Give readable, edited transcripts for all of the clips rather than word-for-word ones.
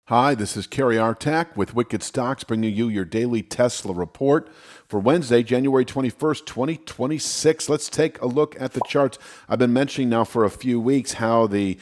Hi, this is Kerry Artak with Wicked Stocks bringing you your daily Tesla report for Wednesday, January 21st, 2026. Let's take a look at the charts. I've been mentioning now for a few weeks how the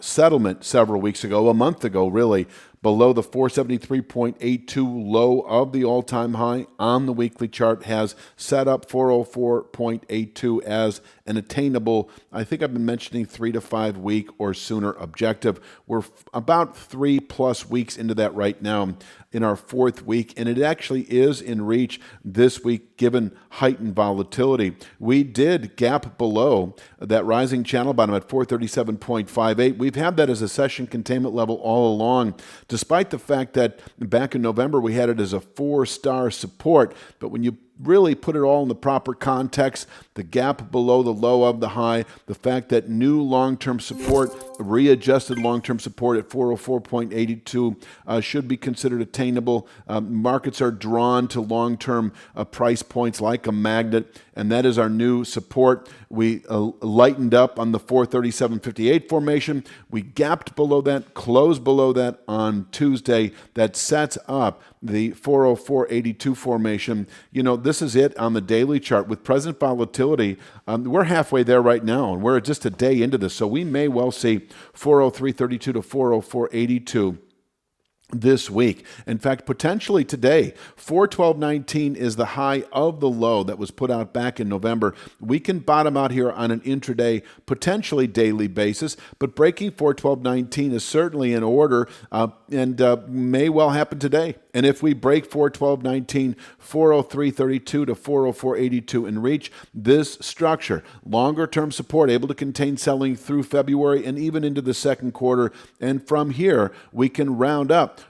settlement several weeks ago, a month ago really, below the 473.82 low of the all-time high on the weekly chart has set up 404.82 as an attainable, I think I've been mentioning 3 to 5 week or sooner objective. We're about 3+ weeks into that right now in our fourth week, and it actually is in reach this week given heightened volatility. We did gap below that rising channel bottom at 437.58. We've had that as a session containment level all along, despite the fact that back in November we had it as a 4-star support. But when you really put it all in the proper context, the gap below the low of the high, the fact that new long-term support, readjusted long-term support at 404.82 should be considered attainable. Markets are drawn to long-term price points like a magnet, and that is our new support. We lightened up on the 437.58 formation. We gapped below that, closed below that on Tuesday. That sets up the 404.82 formation. You know, this is it on the daily chart. With present volatility, we're halfway there right now, and we're just a day into this. So we may well see 403.32 to 404.82 this week. In fact, potentially today, 412.19 is the high of the low that was put out back in November. We can bottom out here on an intraday, potentially daily basis, but breaking 412.19 is certainly in order and may well happen today. And if we break 412.19, 403.32 to 404.82 and reach this structure, longer term support able to contain selling through February and even into the second quarter. And from here, we can round up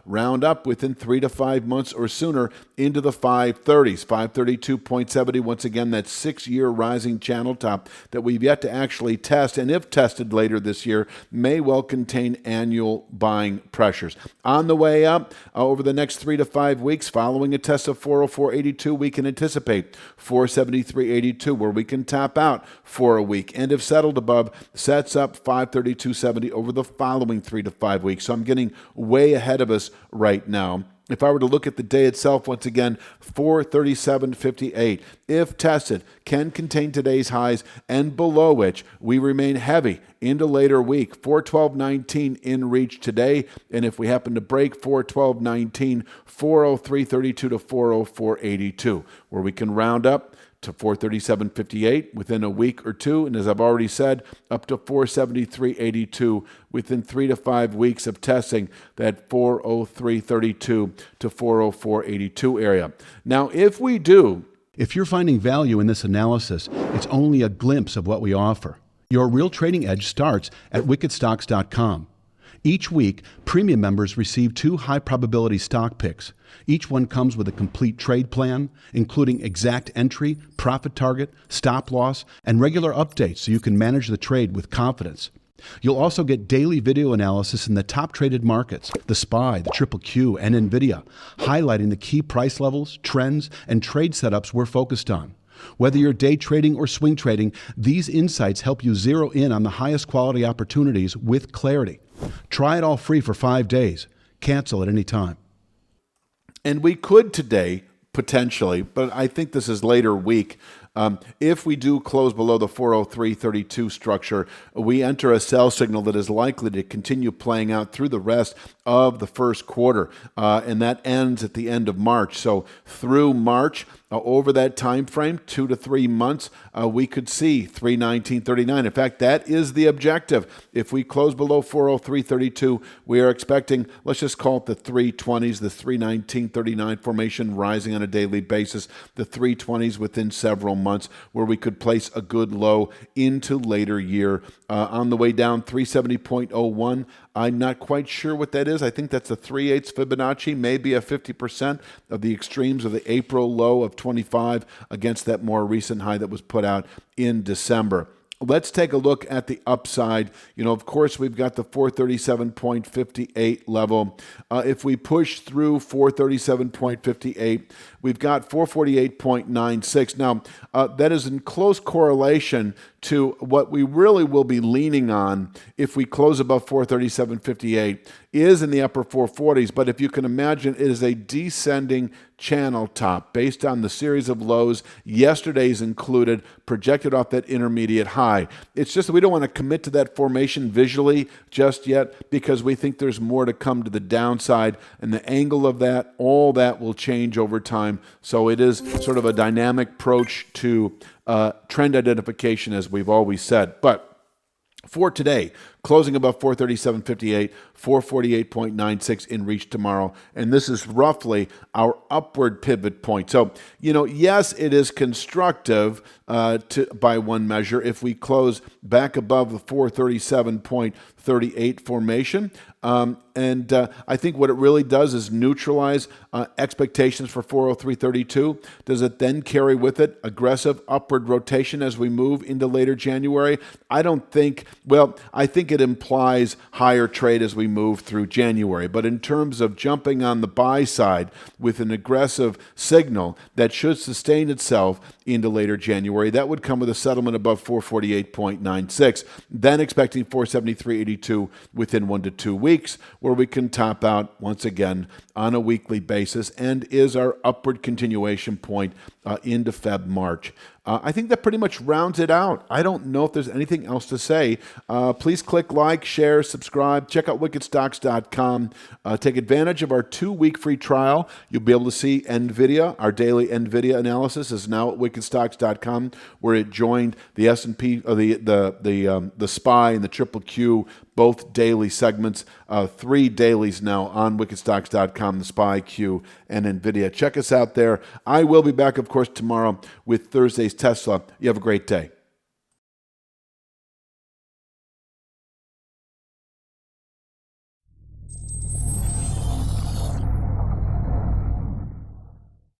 within 3 to 5 months or sooner into the 530s, 532.70. Once again, that 6-year rising channel top that we've yet to actually test, and if tested later this year, may well contain annual buying pressures. On the way up, over the next 3 to 5 weeks, following a test of 404.82, we can anticipate 473.82, where we can tap out for a week. And if settled above, sets up 532.70 over the following 3 to 5 weeks. So I'm getting way ahead of us right now. If I were to look at the day itself, once again, 437.58, if tested, can contain today's highs and below which we remain heavy into later week. 412.19 in reach today, and if we happen to break 412.19, 403.32 to 404.82, where we can round up to 437.58 within a week or two, and as I've already said, up to 473.82 within 3 to 5 weeks of testing that 403.32 to 404.82 area. Now, if you're finding value in this analysis, it's only a glimpse of what we offer. Your real trading edge starts at wickedstocks.com. Each week, premium members receive 2 high-probability stock picks. Each one comes with a complete trade plan, including exact entry, profit target, stop loss, and regular updates so you can manage the trade with confidence. You'll also get daily video analysis in the top traded markets, the SPY, the Triple Q, and NVIDIA, highlighting the key price levels, trends, and trade setups we're focused on. Whether you're day trading or swing trading, these insights help you zero in on the highest quality opportunities with clarity. Try it all free for 5 days. Cancel at any time. And we could today, potentially, but I think this is later week, if we do close below the 403.32 structure, we enter a sell signal that is likely to continue playing out through the rest of the first quarter, and that ends at the end of March. So through March, over that time frame, 2 to 3 months, we could see 319.39. In fact, that is the objective. If we close below 403.32, we are expecting, let's just call it the 320s, the 319.39 formation rising on a daily basis, the 320s within several months, where we could place a good low into later year. On the way down, 370.01. I'm not quite sure what that is. I think that's a 3/8 Fibonacci, maybe a 50% of the extremes of the April low of 25 against that more recent high that was put out in December. Let's take a look at the upside. You know, of course, we've got the 437.58 level. If we push through 437.58, we've got 448.96. Now, that is in close correlation to what we really will be leaning on if we close above 437.58 is in the upper 440s, but if you can imagine, it is a descending channel top based on the series of lows, yesterday's included, projected off that intermediate high. It's just that we don't want to commit to that formation visually just yet because we think there's more to come to the downside, and the angle of that, all that will change over time. So it is sort of a dynamic approach to trend identification, as we've always said. But for today, closing above 437.58, 448.96 in reach tomorrow. And this is roughly our upward pivot point. So, yes, it is constructive by one measure if we close back above the 437.38 formation. And I think what it really does is neutralize expectations for 403.32. Does it then carry with it aggressive upward rotation as we move into later January? I don't think, I think it implies higher trade as we move through January. But in terms of jumping on the buy side with an aggressive signal that should sustain itself into later January, that would come with a settlement above 448.96, then expecting 473.82 within 1 to 2 weeks, where we can top out once again on a weekly basis and is our upward continuation point into Feb, March. I think that pretty much rounds it out. I don't know if there's anything else to say. Please click like, share, subscribe. Check out wickedstocks.com. Take advantage of our 2-week free trial. You'll be able to see NVIDIA. Our daily NVIDIA analysis is now at wickedstocks.com, where it joined the S&P, the SPY and the Triple Q, both daily segments. 3 dailies now on wickedstocks.com, the SPY, Q, and NVIDIA. Check us out there. I will be back, of course, tomorrow with Thursday's Tesla. You have a great day.